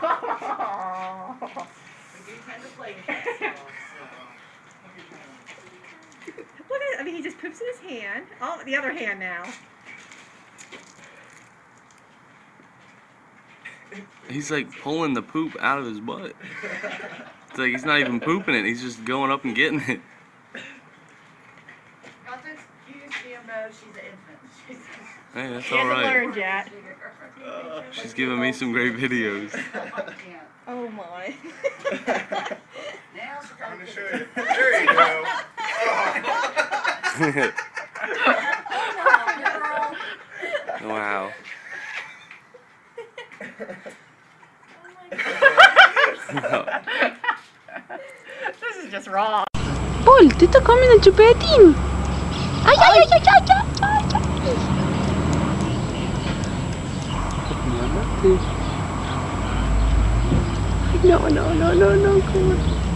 do tend to play with that stuff, so. Look at, I mean, he just poops in his hand. Oh, the other hand now. He's like pulling the poop out of his butt. It's like he's not even pooping it, he's just going up and getting it. Not to excuse GMO, she's an infant. Hey, that's She hasn't alright. learned yet. She's giving me some great videos. Oh my. Now she's I'm gonna gonna show you. There you go. Wow. This is just wrong. Paul, tita kami ng chupetin. Ay, ay, ay, ay, ay, ay, ay, ay. No, no, no, no, no, come on.